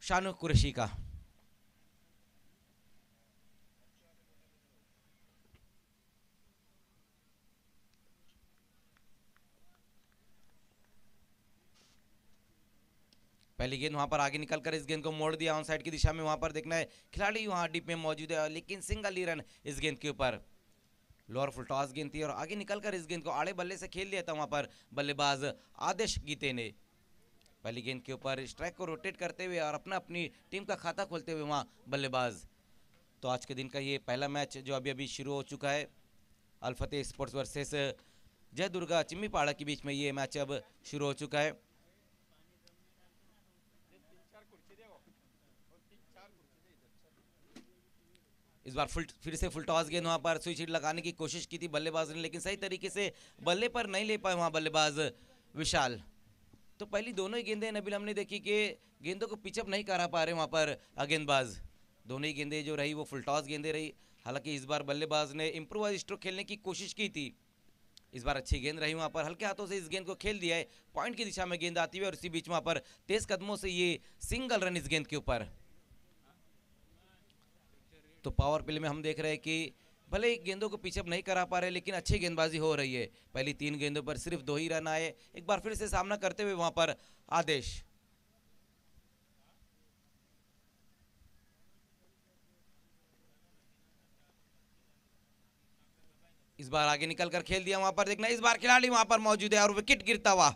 शानुक कुरैशी का। पहली गेंद वहां पर आगे निकलकर इस गेंद को मोड़ दिया ऑन साइड की दिशा में। वहां पर देखना है खिलाड़ी वहां डीप में मौजूद है, लेकिन सिंगल ही रन इस गेंद के ऊपर। लोअर फुल टॉस गेंद थी और आगे निकलकर इस गेंद को आड़े बल्ले से खेल दिया था वहां पर बल्लेबाज आदेश गीते ने। पहली गेंद के ऊपर स्ट्राइक को रोटेट करते हुए और अपनी टीम का खाता खोलते हुए वहां बल्लेबाज। तो आज के दिन का ये पहला मैच जो अभी अभी शुरू हो चुका है, अल फतेह स्पोर्ट्स वर्सेस जय दुर्गा चिम्मीपाड़ा के बीच में ये मैच अब शुरू हो चुका है। इस बार फिर से फुल टॉस गेंद वहां पर स्विच हिट लगाने की कोशिश की थी बल्लेबाज ने, लेकिन सही तरीके से बल्ले पर नहीं ले पाए वहां बल्लेबाज विशाल। तो पहली दोनों ही गेंदें नबील हमने देखी कि गेंदों को पिचअप नहीं करा पा रहे वहां पर गेंदबाज। दोनों ही गेंदें जो रही वो फुल टॉस गेंदें रही। हालांकि इस बार बल्लेबाज ने इम्प्रोवाइज स्ट्रोक खेलने की कोशिश की थी। इस बार अच्छी गेंद रही वहां पर, हल्के हाथों से इस गेंद को खेल दिया है, पॉइंट की दिशा में गेंद आती हुई और इसी बीच वहां पर तेज कदमों से ये सिंगल रन इस गेंद के ऊपर। तो पावर प्ले में हम देख रहे हैं कि भले ही गेंदों को पिचअप नहीं करा पा रहे, लेकिन अच्छी गेंदबाजी हो रही है। पहली 3 गेंदों पर सिर्फ 2 ही रन आए। एक बार फिर से सामना करते हुए वहां पर आदेश। इस बार आगे निकलकर खेल दिया वहां पर, देखना इस बार खिलाड़ी वहां पर मौजूद है और विकेट गिरता हुआ।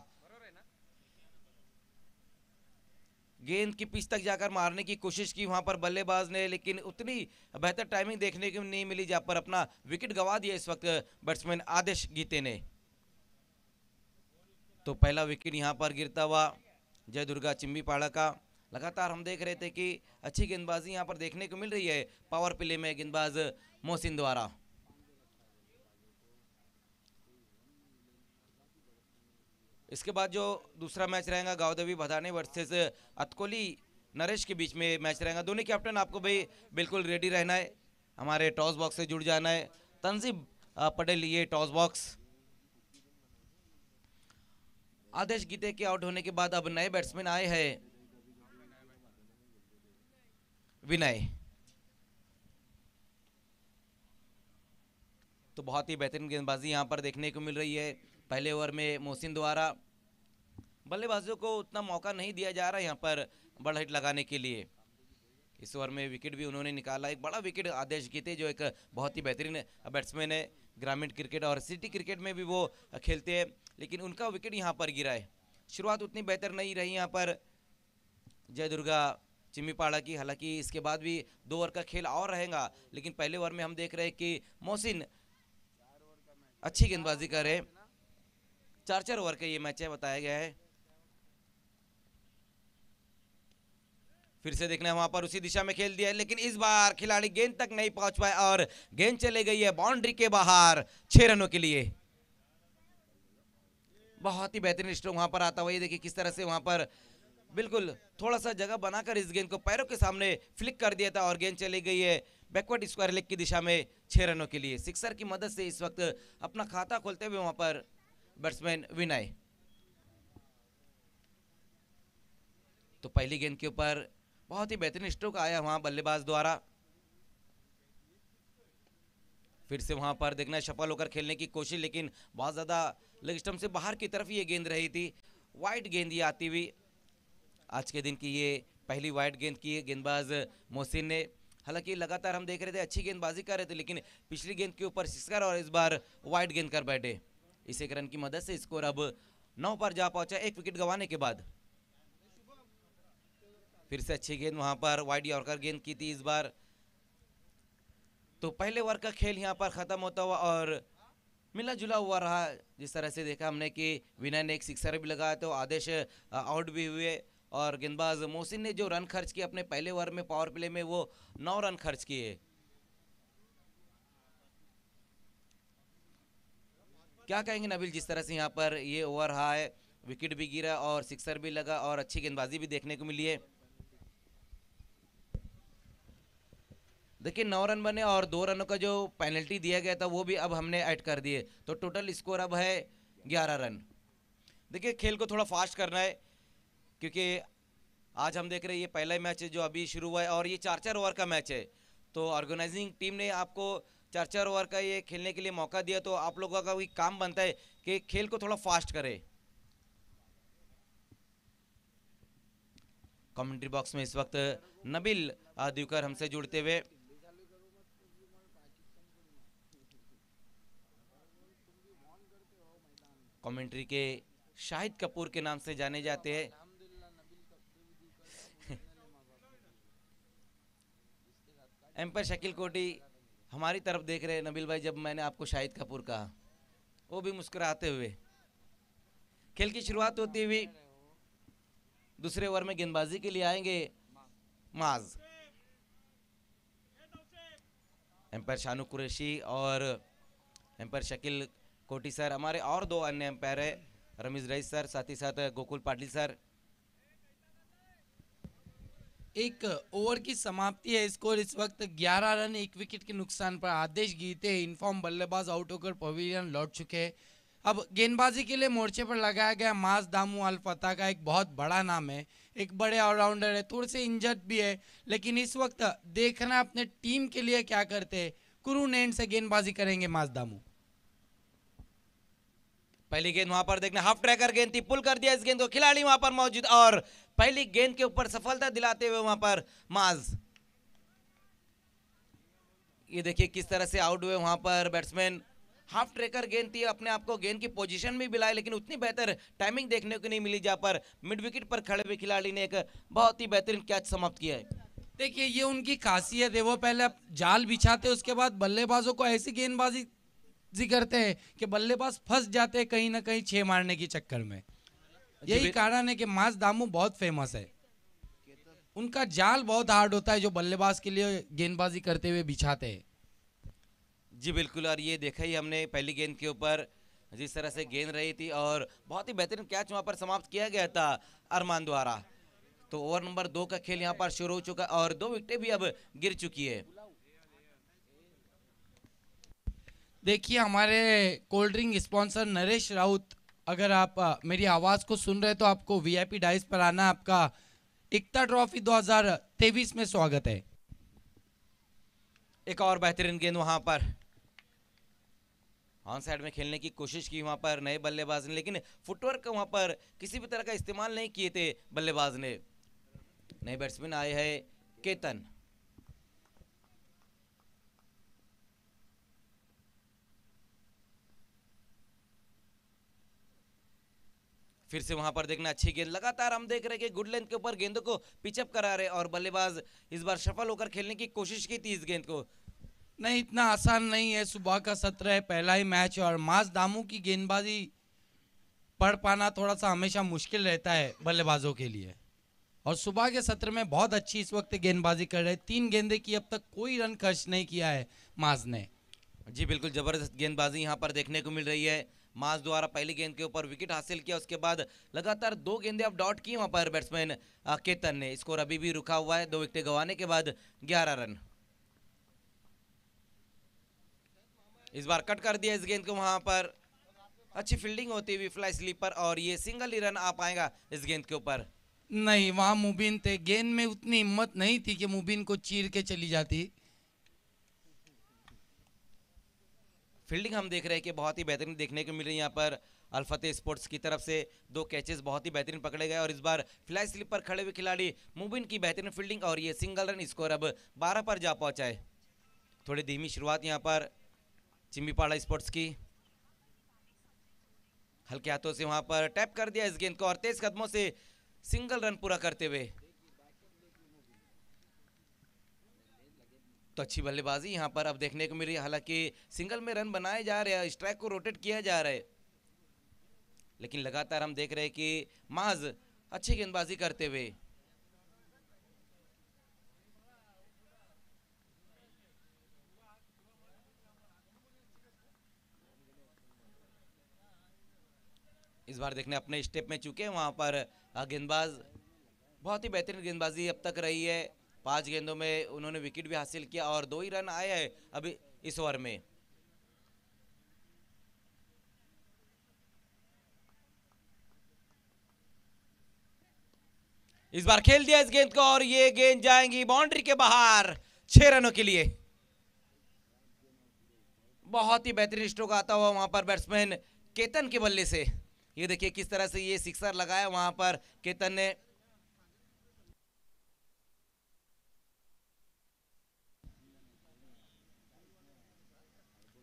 गेंद की पिच तक जाकर मारने की कोशिश की वहां पर बल्लेबाज ने, लेकिन उतनी बेहतर टाइमिंग देखने को नहीं मिली, जहां पर अपना विकेट गंवा दिया इस वक्त बैट्समैन आदेश गीते ने। तो पहला विकेट यहां पर गिरता हुआ जय दुर्गा चिम्मीपाड़ा का। लगातार हम देख रहे थे कि अच्छी गेंदबाजी यहां पर देखने को मिल रही है पावर प्ले में गेंदबाज मोहसिन द्वारा। इसके बाद जो दूसरा मैच रहेगा गावदेवी भदाने वर्सेस अतकोली नरेश के बीच में मैच रहेगा। दोनों कैप्टन आपको भाई बिल्कुल रेडी रहना है, हमारे टॉस बॉक्स से जुड़ जाना है। तंजीब पटेल ये टॉस बॉक्स। आदेश गीते के आउट होने के बाद अब नए बैट्समैन आए हैं विनय। तो बहुत ही बेहतरीन गेंदबाजी यहां पर देखने को मिल रही है। पहले ओवर में मोहसिन द्वारा बल्लेबाजों को उतना मौका नहीं दिया जा रहा है यहां पर बड़ा हिट लगाने के लिए। इस ओवर में विकेट भी उन्होंने निकाला, एक बड़ा विकेट आदेश गीते जो एक बहुत ही बेहतरीन बैट्समैन है। ग्रामीण क्रिकेट और सिटी क्रिकेट में भी वो खेलते हैं, लेकिन उनका विकेट यहाँ पर गिरा है। शुरुआत उतनी बेहतर नहीं रही यहाँ पर जय दुर्गा चिम्मीपाड़ा की। हालांकि इसके बाद भी 2 ओवर का खेल और रहेगा, लेकिन पहले ओवर में हम देख रहे हैं कि मोहसिन अच्छी गेंदबाजी कर रहे। 4 ओवर का ये मैच है बताया गया है। फिर से देखना है वहां पर उसी दिशा में खेल दिया है, लेकिन इस बार खिलाड़ी गेंद तक नहीं पहुंच पाए और गेंद चले गई है बाउंड्री के बाहर 6 रनों के लिए। बहुत ही बेहतरीन स्ट्रोक वहां पर आता हुआ, ये देखिए किस तरह से वहां पर बिल्कुल थोड़ा सा जगह बनाकर इस गेंद को पैरों के सामने फ्लिक कर दिया था और गेंद चली गई है बैकवर्ड स्क्वायर लेग की दिशा में 6 रनों के लिए। सिक्सर की मदद से इस वक्त अपना खाता खोलते हुए वहां पर बैट्समैन विनय। तो पहली गेंद के ऊपर बहुत ही बेहतरीन स्ट्रोक आया वहां बल्लेबाज द्वारा। फिर से वहां पर देखना सफल होकर खेलने की कोशिश, लेकिन बहुत ज्यादा लेग स्टंप से बाहर की तरफ ये गेंद रही थी। वाइड गेंद ये आती हुई आज के दिन की ये पहली वाइड गेंद की गेंदबाज मोहसिन ने। हालांकि लगातार हम देख रहे थे अच्छी गेंदबाजी कर रहे थे, लेकिन पिछली गेंद के ऊपर सिक्सर और इस बार वाइड गेंद कर बैठे। इस एक रन की मदद से स्कोर अब 9 पर जा पहुंचा 1 विकेट गंवाने के बाद। फिर से अच्छी गेंद वहां पर वाइड यॉर्कर गेंद की थी इस बार। तो पहले ओवर का खेल यहां पर खत्म होता हुआ और मिला जुला हुआ रहा। जिस तरह से देखा हमने कि विनय ने एक सिक्सर भी लगाया तो आदेश आउट भी हुए और गेंदबाज मोहसिन ने जो रन खर्च किए अपने पहले ओवर में पावर प्ले में वो 9 रन खर्च किए। क्या कहेंगे नबील, जिस तरह से यहाँ पर ये ओवर रहा है, विकेट भी गिरा और सिक्सर भी लगा और अच्छी गेंदबाजी भी देखने को मिली है। देखिए 9 रन बने और 2 रनों का जो पेनल्टी दिया गया था वो भी अब हमने ऐड कर दिए, तो टोटल स्कोर अब है 11 रन। देखिए खेल को थोड़ा फास्ट करना है क्योंकि आज हम देख रहे हैं ये पहला मैच है जो अभी शुरू हुआ है और ये 4-4 ओवर का मैच है। तो ऑर्गेनाइजिंग टीम ने आपको 4-4 ओवर का ये खेलने के लिए मौका दिया, तो आप लोगों का भी काम बनता है कि खेल को थोड़ा फास्ट करे। कमेंट्री बॉक्स में इस वक्त नबील दिवकर हमसे जुड़ते हुए। कमेंट्री के शाहिद कपूर के नाम से जाने जाते हैं। एम्पायर शकील कोटी हमारी तरफ देख रहे हैं नबील भाई, जब मैंने आपको शाहिद कपूर कहा वो भी मुस्कुराते हुए। खेल की शुरुआत होती हुई दूसरे ओवर में गेंदबाजी के लिए आएंगे माज। एम्पायर शानू कुरैशी और एम्पायर शकील कोटी सर, हमारे और दो अन्य एम्पायर है रमीज रईस सर, साथ ही साथ गोकुल पाटिल सर। एक ओवर की समाप्ति है, स्कोर इस वक्त 11 रन 1 विकेट के नुकसान पर। आदेश गीते इनफॉर्म बल्लेबाज आउट होकर पवेलियन लौट चुके हैं। अब गेंदबाजी के लिए मोर्चे पर लगाया गया माज दामू अल फतह का एक बहुत बड़ा नाम है, एक बड़े ऑलराउंडर है, थोड़े से इंजर्ड भी है, लेकिन इस वक्त देखना अपने टीम के लिए क्या करते हैं। कुरून एंड से गेंदबाजी करेंगे माज दामू। पहली गेंद वहां पर देखना, हाफ ट्रैकर गेंद थी, पुल कर दिया इस गेंद को, खिलाड़ी वहां पर मौजूद और पहली गेंद के ऊपर सफलता दिलाते हुए वहां पर माज। ये देखिए किस तरह से आउट हुए वहां पर बैट्समैन। हाफ ट्रैकर गेंद थी, अपने आप को गेंद की पोजीशन भी मिलाई, लेकिन उतनी बेहतर टाइमिंग देखने को नहीं मिली, जहां पर मिड विकेट पर खड़े हुए खिलाड़ी ने एक बहुत ही बेहतरीन कैच समाप्त किया है। देखिए ये उनकी खासियत है, वो पहले जाल बिछाते उसके बाद बल्लेबाजों को ऐसी गेंदबाजी करते हैं कि बल्लेबाज फंस जाते हैं कहीं ना कहीं 6 मारने के चक्कर में। यही कारण है कि माज दामू बहुत फेमस है। उनका जाल बहुत हार्ड होता है जो बल्लेबाज के लिए गेंदबाजी करते हुए बिछाते हैं। जी बिल्कुल, और ये देखा ही हमने पहली गेंद के ऊपर जिस तरह से गेंद रही थी और बहुत ही बेहतरीन कैच वहां पर समाप्त किया गया था अरमान द्वारा। तो ओवर नंबर 2 का खेल यहाँ पर शुरू हो चुका और 2 विकेटें भी अब गिर चुकी है। देखिए हमारे cold drink sponsor Naresh Raut, अगर आप मेरी आवाज को सुन रहे तो आपको वीआईपी डाइस पर आना, आपका एकता ट्रॉफी 2023 में स्वागत है। एक और बेहतरीन गेंद वहां पर ऑन साइड में खेलने की कोशिश की वहां पर नए बल्लेबाज ने, लेकिन फुटवर्क वहां पर किसी भी तरह का इस्तेमाल नहीं किए थे बल्लेबाज ने। नए बैट्समैन आए हैं केतन। फिर से वहां पर देखना, अच्छी गेंद, लगातार हम देख रहे हैं कि गुड लेंथ के ऊपर गेंदों को पिचअप करा रहे और बल्लेबाज इस बार सफल होकर खेलने की कोशिश की थी इस गेंद को। नहीं, इतना आसान नहीं है, सुबह का सत्र है, पहला ही मैच, और माज दामू की गेंदबाजी पढ़ पाना थोड़ा सा हमेशा मुश्किल रहता है बल्लेबाजों के लिए। और सुबह के सत्र में बहुत अच्छी इस वक्त गेंदबाजी कर रहे हैं, 3 गेंदें की, अब तक कोई रन खर्च नहीं किया है माज ने। जी बिल्कुल, जबरदस्त गेंदबाजी यहाँ पर देखने को मिल रही है। माज द्वारा पहली गेंद के ऊपर विकेट हासिल किया, उसके बाद लगातार 2 गेंदें अब डॉट की वहां पर बैट्समैन केतन ने। स्कोर अभी भी रुका हुआ है 2 विकेट गंवाने के बाद 11 रन। इस बार कट कर दिया इस गेंद को वहां पर, अच्छी फील्डिंग होती हुई फ्लाई स्लीपर और ये सिंगल ही रन आ पाएगा इस गेंद के ऊपर। नहीं, वहां मुबीन थे, गेंद में उतनी हिम्मत नहीं थी कि मुबीन को चीर के चली जाती। फील्डिंग हम देख रहे हैं कि बहुत ही बेहतरीन देखने को मिल रही है यहाँ पर अल्फतेह स्पोर्ट्स की तरफ से। 2 कैचेस बहुत ही बेहतरीन पकड़े गए और इस बार फ्लाई स्लिप पर खड़े हुए खिलाड़ी मुबिन की बेहतरीन फील्डिंग और ये सिंगल रन, स्कोर अब 12 पर जा पहुंचा है। थोड़ी धीमी शुरुआत यहाँ पर चिम्बीपाड़ा स्पोर्ट्स की, हल्के हाथों से वहां पर टैप कर दिया इस गेंद को और तेज कदमों से सिंगल रन पूरा करते हुए। तो अच्छी बल्लेबाजी यहाँ पर अब देखने को मिल रही है, हालांकि सिंगल में रन बनाए जा रहे हैं, स्ट्राइक को रोटेट किया जा रहा है, लेकिन लगातार हम देख रहे हैं कि माज अच्छी गेंदबाजी करते हुए। इस बार देखने अपने स्टेप में चुके हैं वहां पर गेंदबाज, बहुत ही बेहतरीन गेंदबाजी अब तक रही है। 5 गेंदों में उन्होंने विकेट भी हासिल किया और 2 ही रन आए हैं अभी इस ओवर में। इस बार खेल दिया इस गेंद को और ये गेंद जाएंगी बाउंड्री के बाहर 6 रनों के लिए। बहुत ही बेहतरीन स्ट्रोक आता हुआ वहां पर बैट्समैन केतन के बल्ले से। ये देखिए किस तरह से ये सिक्सर लगाया वहां पर केतन ने।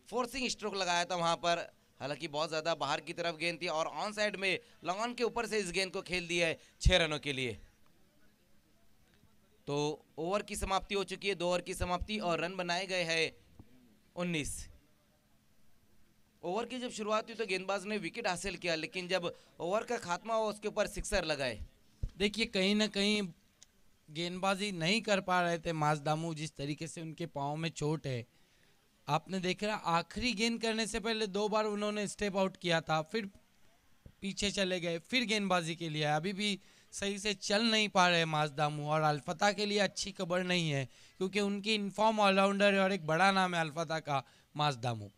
फोर्सिंग स्ट्रोक लगाया था वहां पर, हालांकि बहुत ज्यादा बाहर की तरफ गेंद थी और ऑन साइड में लॉन के ऊपर से इस गेंद को खेल दिया है 6 रनों के लिए। तो ओवर की समाप्ति हो चुकी है, 2 ओवर की समाप्ति और रन बनाए गए हैं 19। ओवर की जब शुरुआत हुई तो गेंदबाज ने विकेट हासिल किया, लेकिन जब ओवर का खात्मा हुआ उसके ऊपर सिक्सर लगाए। देखिए कहीं ना कहीं गेंदबाजी नहीं कर पा रहे थे माजदामू, जिस तरीके से उनके पाँव में चोट है। आपने देखा आखिरी गेंद करने से पहले 2 बार उन्होंने स्टेप आउट किया था, फिर पीछे चले गए, फिर गेंदबाजी के लिए अभी भी सही से चल नहीं पा रहे माजदामू। और अल्फता के लिए अच्छी खबर नहीं है क्योंकि उनकी इनफॉर्म ऑलराउंडर है और एक बड़ा नाम है अल्फता का, माजदामू।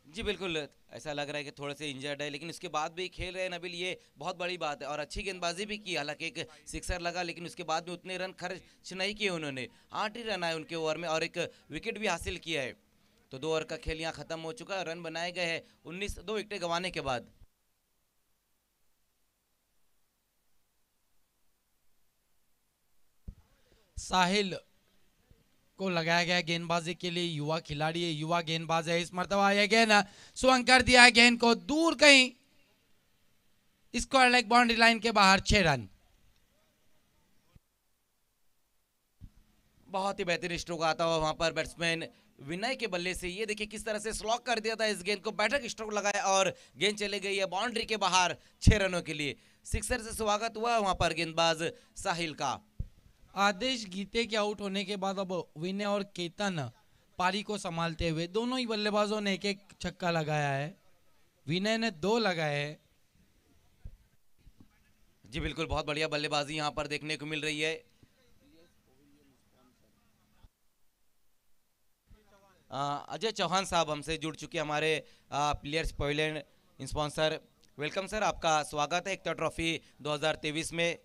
जी बिल्कुल, ऐसा लग रहा है कि थोड़े से इंजर्ड है, लेकिन उसके बाद भी खेल रहे हैं नबील, ये बहुत बड़ी बात है। और अच्छी गेंदबाजी भी की, हालांकि एक सिक्सर लगा लेकिन उसके बाद में उतने रन खर्च नहीं किए उन्होंने। 8 ही रन आए उनके ओवर में और एक विकेट भी हासिल किया है। तो 2 ओवर का खेल यहाँ खत्म हो चुका है, रन बनाए गए हैं 19, 2 विकेटें गंवाने के बाद। साहिल को लगाया गया गेंदबाजी के लिए, युवा खिलाड़ी है, युवा गेंदबाज है। इस मरतबा यह गेंद स्वंग कर दिया है गेंद को दूर कहीं, स्क्वायर लेग बाउंड्री लाइन के बाहर, 6 रन। बहुत ही बेहतरीन स्ट्रोक आता हुआ वहां पर बैट्समैन विनय के बल्ले से। ये देखिए किस तरह से स्लॉक कर दिया था इस गेंद को, बैठक स्ट्रोक लगाया और गेंद चले गई है बाउंड्री के बाहर 6 रनों के लिए। सिक्सर से स्वागत हुआ वहां पर गेंदबाज साहिल का। आदेश गीते के आउट होने के बाद अब विनय और केतन पारी को संभालते हुए, दोनों ही बल्लेबाजों ने एक एक छक्का लगाया है। विनय ने 2 लगाए हैं। जी बिल्कुल, बहुत बढ़िया बल्लेबाजी यहां पर देखने को मिल रही है। अजय चौहान साहब हमसे जुड़ चुके हैं, हमारे players pavilion sponsor. Welcome sir, आपका स्वागत है एकता ट्रॉफी 2023 में।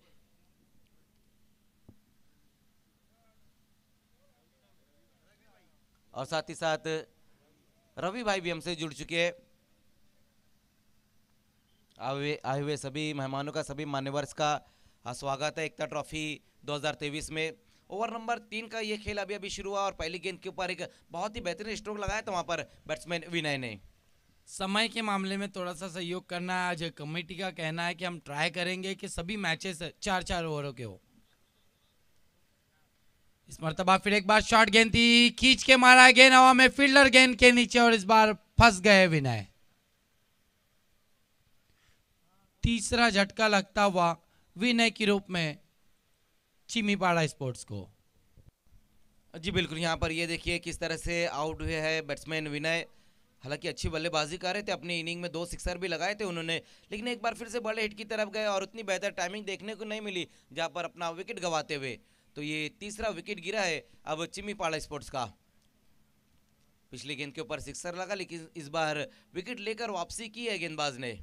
और साथ ही साथ रवि भाई भी हमसे जुड़ चुके हैं। आए हुए सभी मेहमानों का, सभी मान्यवर्स का स्वागत है एकता ट्रॉफी 2023 में। ओवर नंबर 3 का ये खेल अभी अभी शुरू हुआ और पहली गेंद के ऊपर एक बहुत ही बेहतरीन स्ट्रोक लगाया था वहां पर बैट्समैन विनय ने। समय के मामले में थोड़ा सा सहयोग करना है। आज कमेटी का कहना है कि हम ट्राई करेंगे कि सभी मैचेस 4-4 ओवरों के हो। इस मरतबा फिर एक बार शॉर्ट गेंद थी, खींच के मारा गेंद हवा में, फील्डर गेंद के नीचे और इस बार फंस गए विनय। तीसरा झटका लगता हुआ विनय के रूप में चिमीपाड़ा स्पोर्ट्स को। जी बिल्कुल, यहाँ पर ये देखिए किस तरह से आउट हुए हैं बैट्समैन विनय। हालांकि अच्छी बल्लेबाजी कर रहे थे, अपनी इनिंग में 2 सिक्सर भी लगाए थे उन्होंने, लेकिन एक बार फिर से बड़े हिट की तरफ गए और उतनी बेहतर टाइमिंग देखने को नहीं मिली जहां पर अपना विकेट गंवाते हुए। तो ये तीसरा विकेट गिरा है अब चिमीपाड़ा स्पोर्ट्स का। पिछली गेंद के ऊपर सिक्सर लगा लेकिन इस बार विकेट लेकर वापसी की है गेंदबाज ने।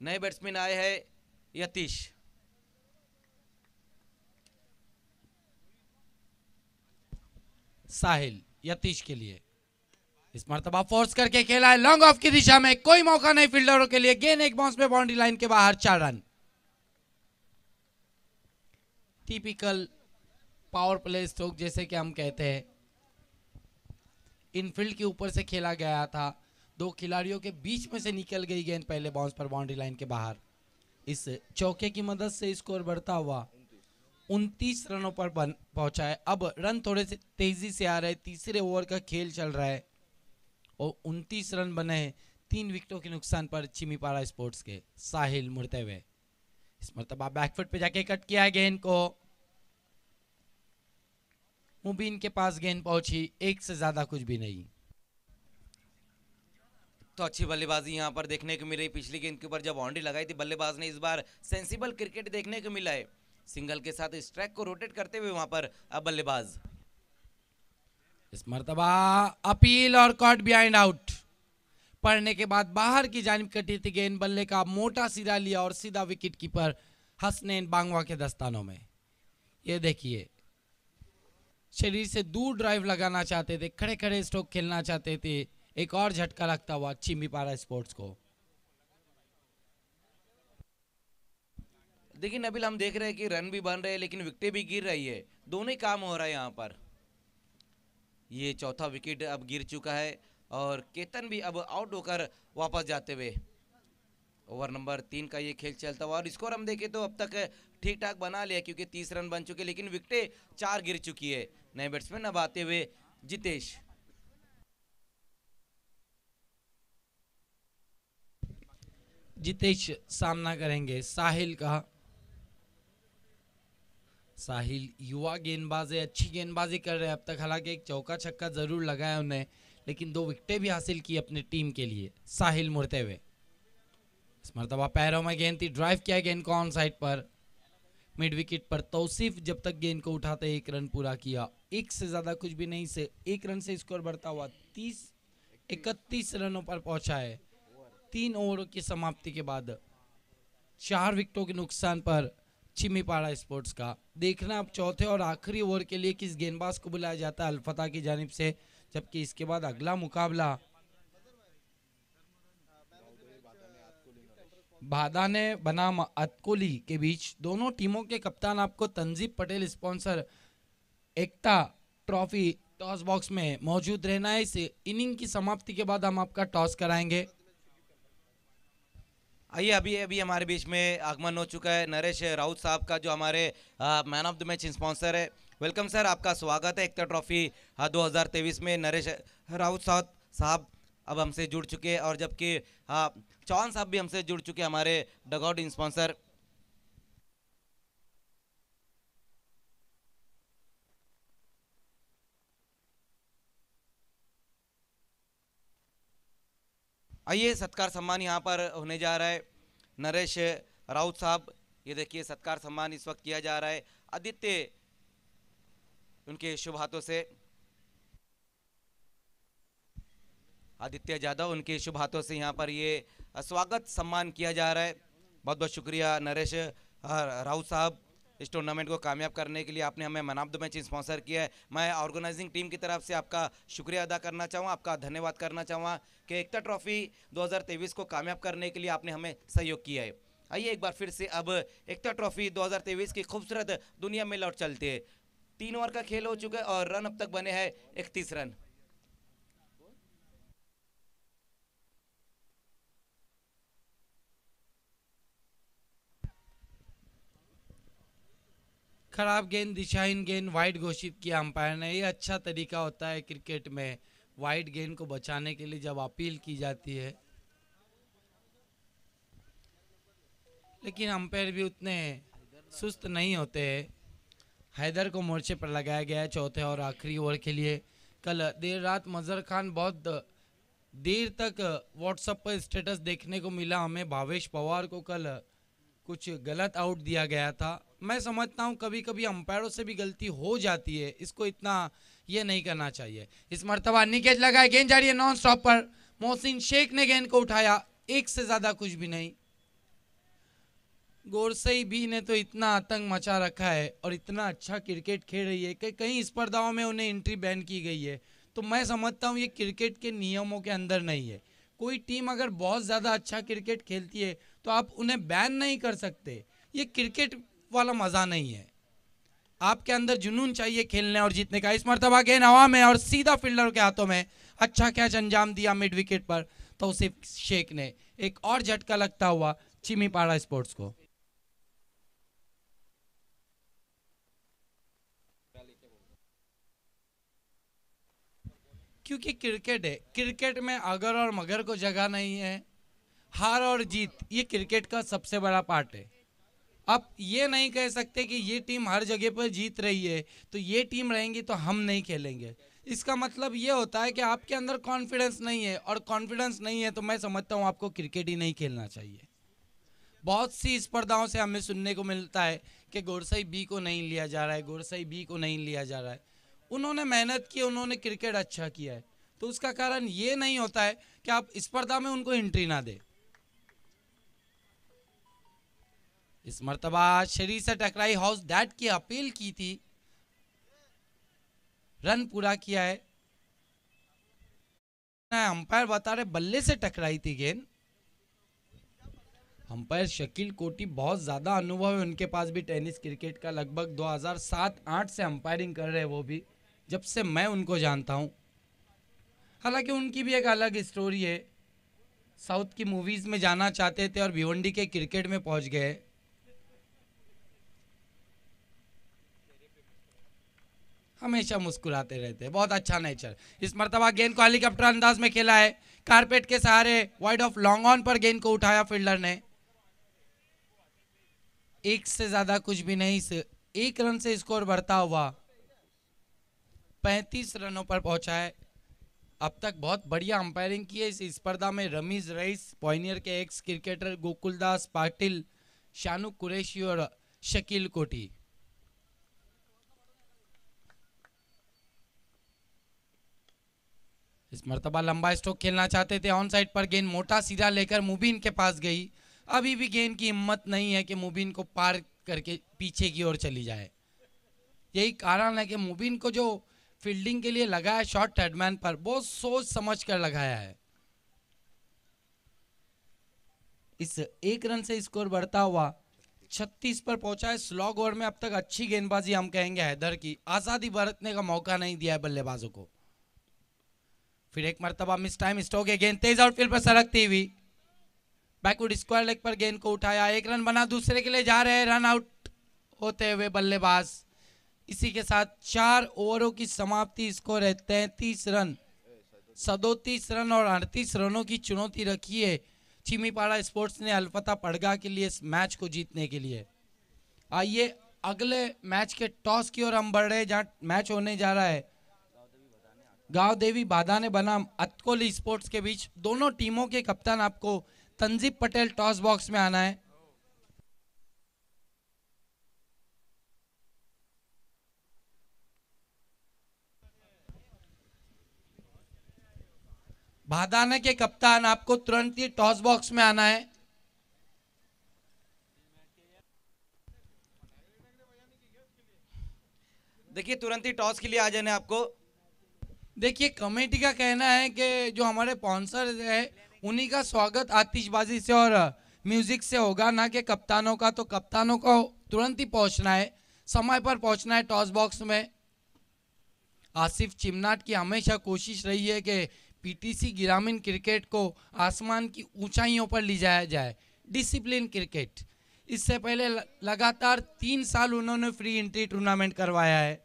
नए बैट्समैन आए हैं यतीश। साहिल यतीश के लिए इस मरतबा फोर्स करके खेला है लॉन्ग ऑफ की दिशा में, कोई मौका नहीं फील्डरों के लिए, गेंद एक बाउंस में बाउंड्री लाइन के बाहर, 4 run. Typical power play stroke जैसे कि हम कहते हैं, इनफील्ड के ऊपर से खेला गया था, 2 खिलाड़ियों के बीच में से निकल गई गेंद पहले बाउंस पर बाउंड्री लाइन के बाहर। इस चौके की मदद से स्कोर बढ़ता हुआ 29 रनों पर पहुंचा है। अब रन थोड़े से तेजी से आ रहे हैं, तीसरे ओवर का खेल चल रहा है और 29 रन बने हैं 3 विकेटों के नुकसान पर चिमीपाड़ा स्पोर्ट्स के। साहिल मुड़ते हुए इस मरतबा बैकफुट पे जाके कट किया है गेंद को, मुबीन के पास गेंद पहुंची, एक से ज्यादा कुछ भी नहीं। तो अच्छी बल्लेबाजी यहाँ पर देखने को मिल रही। पिछली गेंद के ऊपर जब बाउंड्री लगाई थी बल्लेबाज ने, इस बार सेंसिबल क्रिकेट देखने को मिला है। सिंगल के साथ स्ट्राइक को रोटेट करते हुए वहां पर अब बल्लेबाज। इस मर्तबा अपील और कॉट बिहाइंड आउट पड़ने के बाद बाहर की जानिब कटी थी गेंद। बल्ले का मोटा सिरा लिया और सीधा विकेट कीपर हसनैन बांगवा के दस्तानों में। ये देखिए, शरीर से दूर ड्राइव लगाना चाहते थे, खड़े खड़े स्ट्रोक खेलना चाहते थे। एक और झटका लगता हुआ चिमीपारा स्पोर्ट्स को। देखिए नबील, हम देख रहे हैं कि रन भी बन रहे हैं लेकिन विकेटें भी गिर रही है। दोनों ही काम हो रहा है यहाँ पर। ये चौथा विकेट अब गिर चुका है और केतन भी अब आउट होकर वापस जाते हुए। ओवर नंबर 3 का ये खेल चलता हुआ और स्कोर हम देखें तो अब तक ठीक ठाक बना लिया क्योंकि 30 रन बन चुके, लेकिन विकेटें 4 गिर चुकी है। नए बैट्समैन अब आते हुए जितेश। जितेश सामना करेंगे साहिल का। साहिल युवा गेंदबाज है, अच्छी गेंदबाजी कर रहे हैं अब तक। हालांकि एक चौका छक्का जरूर लगाया उन्हें, लेकिन 2 विकेटें भी हासिल की अपनी टीम के लिए। साहिल मुड़ते हुए, इस मरतबा पैरों में गेंद थी, ड्राइव किया गेंद को ऑन साइड पर। मिड विकेट पर तौसीफ जब तक गेंद को उठाते 1 रन पूरा किया। 1 से ज्यादा कुछ भी नहीं, से 1 रन से स्कोर बढ़ता हुआ 31 रनों पर पहुंचा है। 3 ओवरों की समाप्ति के बाद 4 विकेटों के नुकसान पर चिमीपाड़ा स्पोर्ट्स का। देखना अब चौथे और आखिरी ओवर के लिए किस गेंदबाज को बुलाया जाता है अल्फता की जानिब से, जबकि इसके बाद अगला मुकाबला भादाने बनाम अतकोली के बीच। दोनों टीमों के कप्तान आपको तंजीब पटेल स्पॉन्सर एकता ट्रॉफी टॉस बॉक्स में मौजूद रहना है। इस इनिंग की समाप्ति के बाद हम आपका टॉस कराएंगे। आइए, अभी अभी हमारे बीच में आगमन हो चुका है नरेश राउत साहब का, जो हमारे man of the match sponsor है। वेलकम सर, आपका स्वागत है एकता ट्रॉफी 2023 में। नरेश राउत साहब अब हमसे जुड़ चुके हैं और जबकि चौहान साहब भी हमसे जुड़ चुके हैं, हमारे डगआउट स्पॉन्सर। आइए, सत्कार सम्मान यहाँ पर होने जा रहा है नरेश राउत साहब। ये देखिए, सत्कार सम्मान इस वक्त किया जा रहा है आदित्य उनके शुभ हाथों से। आदित्य यादव उनके शुभ हाथों से यहाँ पर ये स्वागत सम्मान किया जा रहा है। बहुत बहुत शुक्रिया नरेश राउत साहब, इस टूर्नामेंट को कामयाब करने के लिए आपने हमें man of the match sponsor किया है। मैं ऑर्गेनाइजिंग टीम की तरफ से आपका शुक्रिया अदा करना चाहूँगा, आपका धन्यवाद करना चाहूँगा कि एकता ट्रॉफी 2023 को कामयाब करने के लिए आपने हमें सहयोग किया है। आइए एक बार फिर से अब एकता ट्रॉफी 2023 की खूबसूरत दुनिया में लौट चलते हैं। 3 ओवर का खेल हो चुका है और रन अब तक बने हैं 31 रन। खराब गेंद, दिशाहीन गेंद, वाइड घोषित किया अंपायर ने। ये अच्छा तरीका होता है क्रिकेट में वाइड गेंद को बचाने के लिए जब अपील की जाती है, लेकिन अंपायर भी उतने सुस्त नहीं होते। हैदर को मोर्चे पर लगाया गया है चौथे और आखिरी ओवर के लिए। कल देर रात मजहर खान बहुत देर तक व्हाट्सएप पर स्टेटस देखने को मिला हमें। भावेश पवार को कल कुछ गलत आउट दिया गया था। मैं समझता हूं कभी कभी अंपायरों से भी गलती हो जाती है, इसको इतना ये नहीं करना चाहिए। इस मर्तबा निकेज लगाए, गेंद जा रही है नॉन स्टॉप पर। मोहसिन शेख ने गेंद को उठाया, 1 से ज्यादा कुछ भी नहीं। गोरसई भी ने तो इतना आतंक मचा रखा है और इतना अच्छा क्रिकेट खेल रही है कि कई स्पर्धाओं में उन्हें एंट्री बैन की गई है। तो मैं समझता हूँ ये क्रिकेट के नियमों के अंदर नहीं है। कोई टीम अगर बहुत ज़्यादा अच्छा क्रिकेट खेलती है तो आप उन्हें बैन नहीं कर सकते। ये क्रिकेट वाला मज़ा नहीं है। आपके अंदर जुनून चाहिए खेलने और जीतने का। इस मर्तबा गेंद हवा में और सीधा फील्डर के हाथों में। अच्छा कैच अंजाम दिया मिड विकेट पर तौसीफ शेख ने। एक और झटका लगता हुआ चिमीपाड़ा स्पोर्ट्स को। क्योंकि क्रिकेट है, क्रिकेट में अगर और मगर को जगह नहीं है। हार और जीत ये क्रिकेट का सबसे बड़ा पार्ट है। आप ये नहीं कह सकते कि ये टीम हर जगह पर जीत रही है तो ये टीम रहेंगी तो हम नहीं खेलेंगे। इसका मतलब ये होता है कि आपके अंदर कॉन्फिडेंस नहीं है, और कॉन्फिडेंस नहीं है तो मैं समझता हूँ आपको क्रिकेट ही नहीं खेलना चाहिए। बहुत सी स्पर्धाओं से हमें सुनने को मिलता है कि गोरसाई बी को नहीं लिया जा रहा है, गोरसाई बी को नहीं लिया जा रहा है। उन्होंने मेहनत की, उन्होंने क्रिकेट अच्छा किया है, तो उसका कारण ये नहीं होता है कि आप स्पर्धा में उनको एंट्री ना दे। इस मर्तबा शरीर से टकराई, हाउस दैट की अपील की थी, रन पूरा किया है। अंपायर बता रहे बल्ले से टकराई थी गेंद। अंपायर शकील कोटी बहुत ज़्यादा अनुभव है उनके पास भी टेनिस क्रिकेट का, लगभग 2007-8 से अंपायरिंग कर रहे हैं वो भी, जब से मैं उनको जानता हूं। हालांकि उनकी भी एक अलग स्टोरी है, साउथ की मूवीज़ में जाना चाहते थे और भिवंडी के क्रिकेट में पहुंच गए। हमेशा मुस्कुराते रहते हैं, बहुत अच्छा नेचर। इस मर्तबा गेंद को हेलीकॉप्टर अंदाज में खेला है, कारपेट के सहारे वाइड ऑफ लॉन्ग ऑन पर गेंद को उठाया फील्डर ने। एक से ज्यादा कुछ भी नहीं, एक रन से स्कोर बढ़ता हुआ 35 रनों पर पहुंचा है। अब तक बहुत बढ़िया अंपायरिंग की है इस स्पर्धा में रमीज रईस, पॉइनियर के एक्स क्रिकेटर गोकुलदास पाटिल, शानू कुरैशी और शकील कोटी। इस मर्तबा लंबा स्ट्रोक खेलना चाहते थे, ऑन साइड पर गेंद मोटा सीधा लेकर मुबीन के पास गई। अभी भी गेंद की हिम्मत नहीं है कि मुबीन को पार करके पीछे की ओर चली जाए। यही कारण है कि मुबीन को जो फील्डिंग के लिए लगाया शॉट हेडमैन पर, बहुत सोच समझ कर लगाया है। इस एक रन से स्कोर बढ़ता हुआ 36 पर पहुंचा है। स्लॉग ओवर में अब तक अच्छी गेंदबाजी हम कहेंगे हैदर की, आजादी बरतने का मौका नहीं दिया है बल्लेबाजों को। फिर एक मर्तबा मिस टाइम स्ट्रोक है, गेंद तेज आउटफील्ड पर सरकती हुई, बैकवर्ड स्क्वायर लेग पर गेंद को उठाया, एक रन बना, दूसरे के लिए जा रहे हैं, रन आउट होते हुए बल्लेबाज। इसी के साथ 4 ओवरों की समाप्ति, स्कोर है 33 रन। 37 रन और 38 रनों की चुनौती रखी है चिमीपाड़ा स्पोर्ट्स ने अलफता पड़गा के लिए इस मैच को जीतने के लिए। आइए अगले मैच के टॉस की ओर हम बढ़ रहे हैं, जहां मैच होने जा रहा है गांव देवी बादाने बनाम अतकोली स्पोर्ट्स के बीच। दोनों टीमों के कप्तान आपको तंजीब पटेल टॉस बॉक्स में आना है। बादाने के कप्तान आपको तुरंत ही टॉस बॉक्स में आना है। देखिए तुरंत ही टॉस के लिए आ जाना है आपको। देखिए कमेटी का कहना है कि जो हमारे स्पॉन्सर है उन्हीं का स्वागत आतिशबाजी से और म्यूजिक से होगा, ना कि कप्तानों का। तो कप्तानों को तुरंत ही पहुंचना है, समय पर पहुंचना है टॉस बॉक्स में। आसिफ चिमनाट की हमेशा कोशिश रही है कि पीटीसी ग्रामीण क्रिकेट को आसमान की ऊंचाइयों पर ले जाया जाए, डिसिप्लिन क्रिकेट। इससे पहले लगातार 3 साल उन्होंने फ्री एंट्री टूर्नामेंट करवाया है।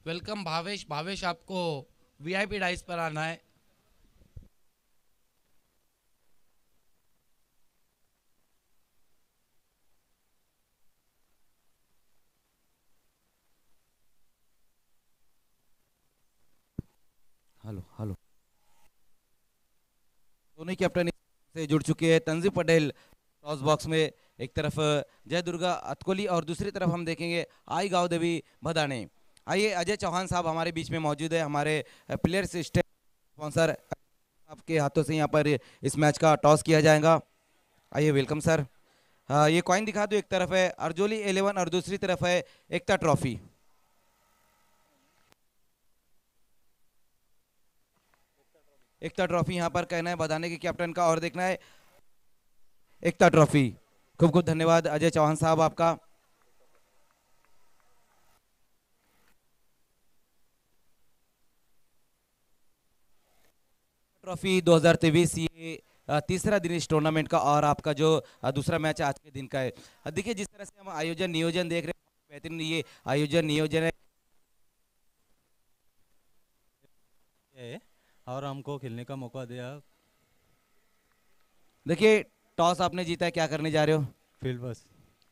वेलकम भावेश। भावेश आपको वीआईपी डाइस पर आना है। Hello hello. दोनों कैप्टन से जुड़ चुके हैं। तंजीब पटेल टॉस बॉक्स में, एक तरफ जय दुर्गा अतकोली और दूसरी तरफ हम देखेंगे आई गांव देवी भदाने। आइए अजय चौहान साहब हमारे बीच में मौजूद है, हमारे प्लेयर्स स्पॉन्सर। आपके हाथों से यहाँ पर इस मैच का टॉस किया जाएगा। आइए वेलकम सर। ये कॉइन दिखा दो, एक तरफ है अर्जोली 11 और दूसरी तरफ है एकता ट्रॉफी। एकता ट्रॉफी यहाँ पर कहना है बधाने के कैप्टन का, और देखना है एकता ट्रॉफी। खूब खूब धन्यवाद अजय चौहान साहब आपका। ट्रॉफी 2023 ये तीसरा दिन इस टूर्नामेंट का और आपका जो दूसरा मैच आज के दिन का है। देखिए जिस तरह से हम आयोजन नियोजन देख रहे हैं, बेहतरीन ये आयोजन नियोजन है और हमको खेलने का मौका दिया। देखिए टॉस आपने जीता है, क्या करने जा रहे हो? फील्ड बस।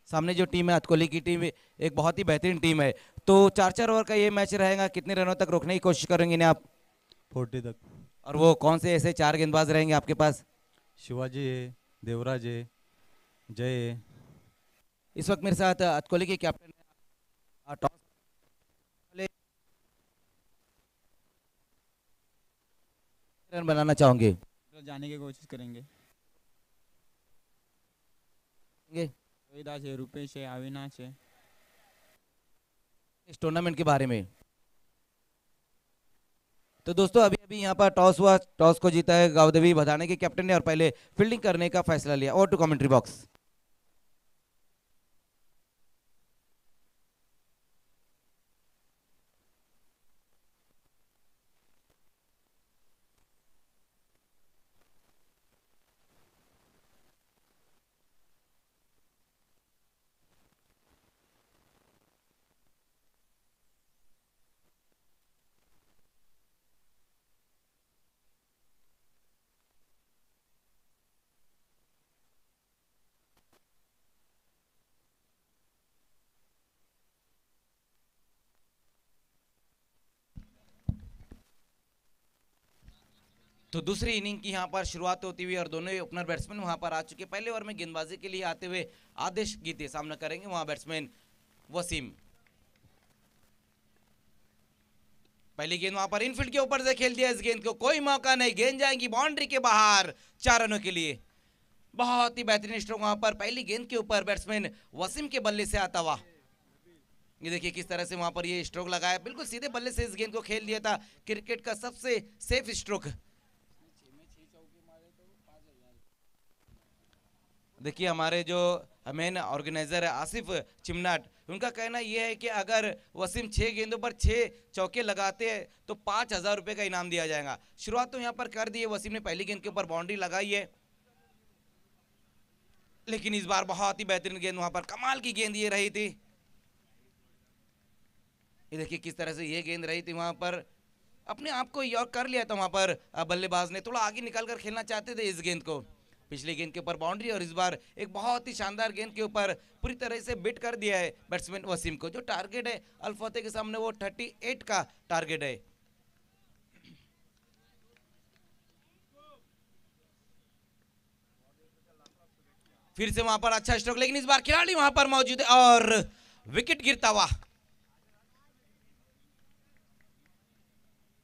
सामने जो टीम है अतकोली की टीम एक बहुत ही बेहतरीन टीम है, तो 4-4 ओवर का ये मैच रहेगा, कितने रनों तक रोकने की कोशिश करेंगे इन्हें आप? 40 तक। और वो कौन से ऐसे 4 गेंदबाज रहेंगे आपके पास? शिवाजी है, देवराज है, जय है। इस वक्त मेरे साथ अतकोली के कैप्टन टॉस रन बनाना चाहोगे? जाने की कोशिश करेंगे। रोहिदास है, रुपेश है, अविनाश है। इस टूर्नामेंट के बारे में तो दोस्तों अभी अभी यहाँ पर टॉस हुआ, टॉस को जीता है गावदेवी भदाने के कैप्टन ने और पहले फील्डिंग करने का फैसला लिया। और टू कमेंट्री बॉक्स। तो दूसरी इनिंग की यहाँ पर शुरुआत होती हुई और दोनों ही ओपनर बैट्समैन वहां पर आ चुके। पहले ओवर में गेंदबाजी के लिए आते हुए आदेश गीते सामना करेंगे, वहां बैट्समैन वसीम। पहली गेंद वहां पर इनफील्ड के ऊपर से खेल दिया, इस गेंद को कोई मौका नहीं, गेंद जाएंगी बाउंड्री के बाहर 4 रनों के लिए। बहुत ही बेहतरीन स्ट्रोक वहां पर पहली गेंद के ऊपर बैट्समैन वसीम के बल्ले से आता हुआ। ये देखिए किस तरह से वहां पर ये स्ट्रोक लगाया, बिल्कुल सीधे बल्ले से इस गेंद को खेल दिया था। क्रिकेट का सबसे सेफ स्ट्रोक। देखिए हमारे जो मेन ऑर्गेनाइजर है आसिफ चिमनाट, उनका कहना यह है कि अगर वसीम 6 गेंदों पर 6 चौके लगाते हैं तो 5,000 रुपए का इनाम दिया जाएगा। शुरुआत तो यहां पर कर दी है, वसीम ने पहली गेंद के ऊपर बाउंड्री लगाई है, लेकिन इस बार बहुत ही बेहतरीन गेंद वहां पर कमाल की गेंद ये रही थी। ये देखिए किस तरह से ये गेंद रही थी, वहां पर अपने आप को यॉर्क कर लिया था वहां पर बल्लेबाज ने, थोड़ा आगे निकाल कर खेलना चाहते थे इस गेंद को। पिछली गेंद के ऊपर बाउंड्री और इस बार एक बहुत ही शानदार गेंद के ऊपर पूरी तरह से बिट कर दिया है बैट्समैन वसीम को। जो टारगेट है अल फतेह के सामने वो 38 का टारगेट है। फिर से वहां पर अच्छा स्ट्रोक, लेकिन इस बार खिलाड़ी वहां पर मौजूद है और विकेट गिरता हुआ।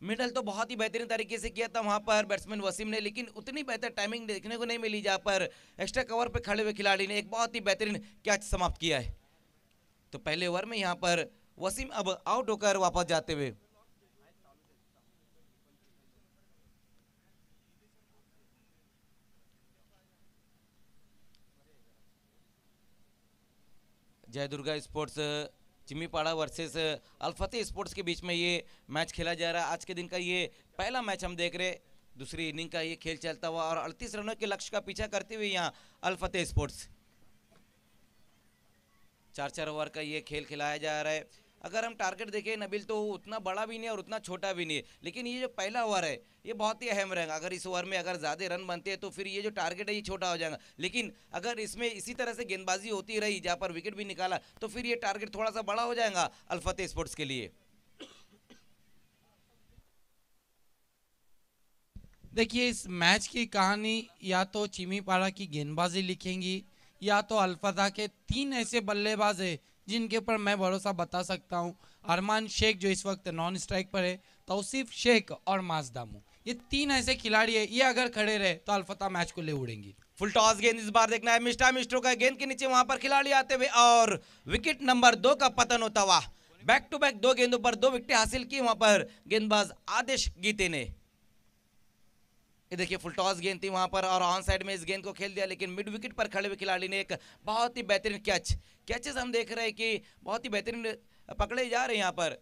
मिडल तो बहुत ही बेहतरीन तरीके से किया था वहां पर बैट्समैन वसीम ने, लेकिन उतनी बेहतर टाइमिंग देखने को नहीं मिली जहां पर एक्स्ट्रा कवर पे खड़े हुए खिलाड़ी ने एक बहुत ही बेहतरीन कैच समाप्त किया है। तो पहले ओवर में यहां पर वसीम अब आउट होकर वापस जाते हुए। जय दुर्गा स्पोर्ट्स चिमीपाड़ा वर्सेस अल फतेह स्पोर्ट्स के बीच में ये मैच खेला जा रहा है। आज के दिन का ये पहला मैच हम देख रहे, दूसरी इनिंग का ये खेल चलता हुआ और 38 रनों के लक्ष्य का पीछा करते हुए यहाँ अल फतेह स्पोर्ट्स। 4-4 ओवर का ये खेल खिलाया जा रहा है। अगर हम टारगेट देखें नबील तो उतना बड़ा भी नहीं और उतना छोटा भी नहीं है, लेकिन ये जो पहला ओवर है ये बहुत ही अहम रहेगा। अगर इस ओवर में अगर ज़्यादा रन बनते हैं तो फिर ये जो टारगेट है ये छोटा हो जाएगा, लेकिन अगर इसमें इसी तरह से गेंदबाजी होती रही जहाँ पर विकेट भी निकाला तो फिर ये टारगेट थोड़ा सा बड़ा हो जाएगा अल फतेह स्पोर्ट्स के लिए। देखिए इस मैच की कहानी या तो चिमीपाड़ा की गेंदबाजी लिखेंगी या तो अल फतेह के 3 ऐसे बल्लेबाज है जिनके ऊपर मैं भरोसा बता सकता हूं। अरमान शेख जो इस वक्त नॉन स्ट्राइक पर है, तौसीफ शेख और माजदामू, ये 3 ऐसे खिलाड़ी है, ये अगर खड़े रहे तो अल फतेह मैच को ले उड़ेंगी। फुल टॉस गेंद इस बार देखना है, मिस्ट्रो का गेंद के नीचे वहां पर खिलाड़ी आते हुए और विकेट नंबर 2 का पतन होता हुआ। बैक टू बैक 2 गेंदों पर 2 विकेट हासिल की वहां पर गेंदबाज आदेश गीते ने। ये देखिए फुल टॉस गेंद थी वहां पर और ऑन साइड में इस गेंद को खेल दिया, लेकिन मिड विकेट पर खड़े हुए खिलाड़ी ने एक बहुत ही बेहतरीन कैचेस हम देख रहे हैं कि बहुत ही बेहतरीन पकड़े जा रहे हैं यहाँ पर।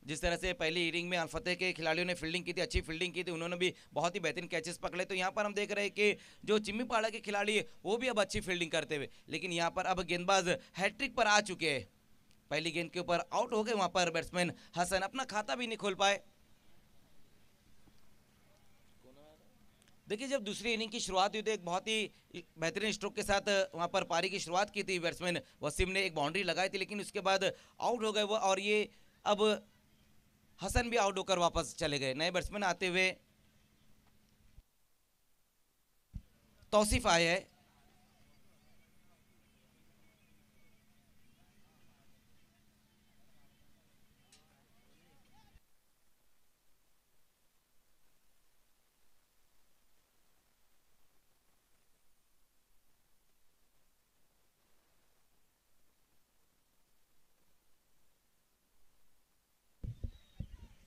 जिस तरह से पहली इनिंग में अल-फतेह के खिलाड़ियों ने फील्डिंग की थी, अच्छी फील्डिंग की थी, उन्होंने भी बहुत ही बेहतरीन कैचेस पकड़े। तो यहाँ पर हम देख रहे हैं कि जो चिम्मीपाड़ा के खिलाड़ी है वो भी अब अच्छी फील्डिंग करते हुए, लेकिन यहाँ पर अब गेंदबाज हैट्रिक पर आ चुके हैं। पहली गेंद के ऊपर आउट हो गए वहां पर बैट्समैन हसन, अपना खाता भी नहीं खोल पाए। देखिए जब दूसरी इनिंग की शुरुआत हुई तो एक बहुत ही बेहतरीन स्ट्रोक के साथ वहां पर पारी की शुरुआत की थी बैट्समैन वसीम ने, एक बाउंड्री लगाई थी, लेकिन उसके बाद आउट हो गए वो। और ये अब हसन भी आउट होकर वापस चले गए। नए बैट्समैन आते हुए तौसीफ आए हैं।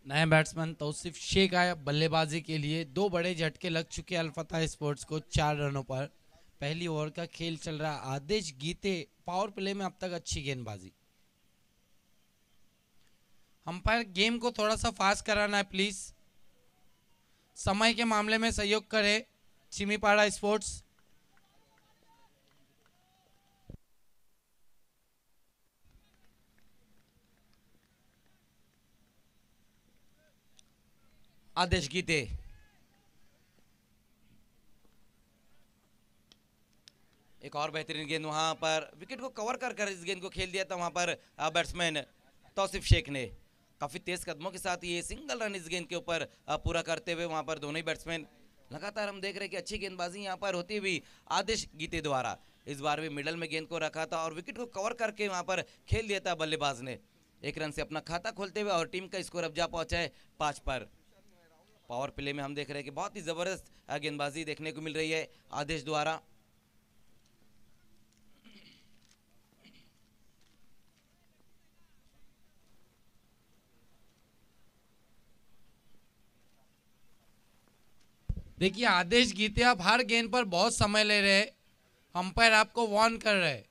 नए बैट्समैन तौसीफ शेख आया बल्लेबाजी के लिए। दो बड़े झटके लग चुके अल-फतह स्पोर्ट्स को 4 रनों पर। पहली ओवर का खेल चल रहा। आदेश गीते पावर प्ले में अब तक अच्छी गेंदबाजी। अंपायर गेम को थोड़ा सा फास्ट कराना है प्लीज। समय के मामले में सहयोग करे चिमीपाड़ा स्पोर्ट्स। आदेश गीते एक और बेहतरीन गेंद वहां पर विकेट को कवर कर इस गेंद को खेल दिया था वहां पर बैट्समैन तौसीफ शेख ने। काफी तेज कदमों के साथ ये सिंगल रन इस गेंद के ऊपर पूरा करते हुए वहां पर दोनों ही बैट्समैन लगातार हम देख रहे हैं कि अच्छी गेंदबाजी यहाँ पर होती हुई आदेश गीते द्वारा। इस बार भी मिडल में गेंद को रखा था और विकेट को कवर करके वहां पर खेल दिया था बल्लेबाज ने। एक रन से अपना खाता खोलते हुए और टीम का स्कोर अब जा पहुंचा है 5 पर। पावर प्ले में हम देख रहे हैं कि बहुत ही जबरदस्त गेंदबाजी देखने को मिल रही है आदेश द्वारा। देखिए आदेश गीते आप हर गेंद पर बहुत समय ले रहे। अंपायर आपको वार्न कर रहे।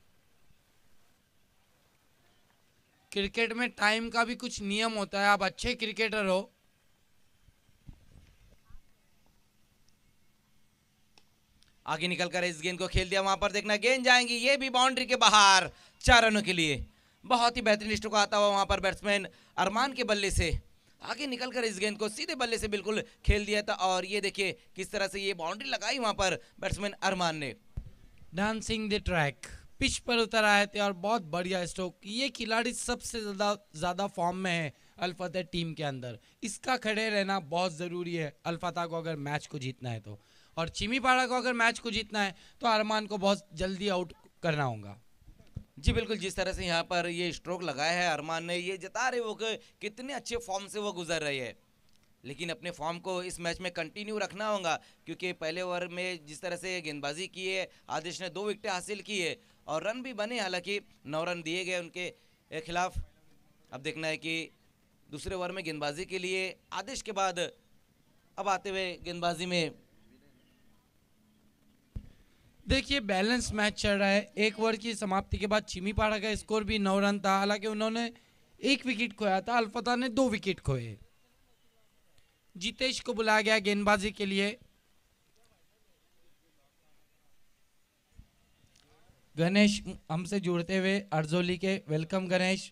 क्रिकेट में टाइम का भी कुछ नियम होता है। आप अच्छे क्रिकेटर हो। आगे निकलकर इस गेंद को खेल दिया वहां पर, देखना गेंद जाएंगी, ये भी बाउंड्री के बाहर 4 रनों के लिए। बहुत ही बेहतरीन स्ट्रोक आता हुआ वहां पर बैट्समैन अरमान के बल्ले से आगे निकलकर इस गेंद को सीधे बल्ले से बिल्कुल खेल दिया था। और ये देखिए किस तरह से ये बाउंड्री लगाई वहां पर बैट्समैन अरमान ने। डांसिंग द ट्रैक पिच पर उतर आए थे और बहुत बढ़िया स्ट्रोक। ये खिलाड़ी सबसे ज्यादा फॉर्म में है अल-फतह टीम के अंदर। इसका खड़े रहना बहुत जरूरी है अल-फतह को अगर मैच को जीतना है तो। और चिमीपाड़ा को अगर मैच को जीतना है तो अरमान को बहुत जल्दी आउट करना होगा। जी बिल्कुल, जिस तरह से यहाँ पर ये स्ट्रोक लगाया है अरमान ने, ये जता रहे वो कि कितने अच्छे फॉर्म से वो गुजर रही है। लेकिन अपने फॉर्म को इस मैच में कंटिन्यू रखना होगा, क्योंकि पहले ओवर में जिस तरह से गेंदबाजी की है आदेश ने 2 विकेटें हासिल की है और रन भी बने, हालांकि 9 रन दिए गए उनके खिलाफ। अब देखना है कि दूसरे ओवर में गेंदबाजी के लिए आदेश के बाद अब आते हुए गेंदबाजी में देखिए बैलेंस मैच चल रहा है। एक ओवर की समाप्ति के बाद चिमीपाड़ा का स्कोर भी 9 रन था। हालांकि उन्होंने 1 विकेट खोया था, अल-फतह ने 2 विकेट खोए। जितेश को बुलाया गया गेंदबाजी के लिए। गणेश हमसे जुड़ते हुए अर्जोली के, वेलकम गणेश।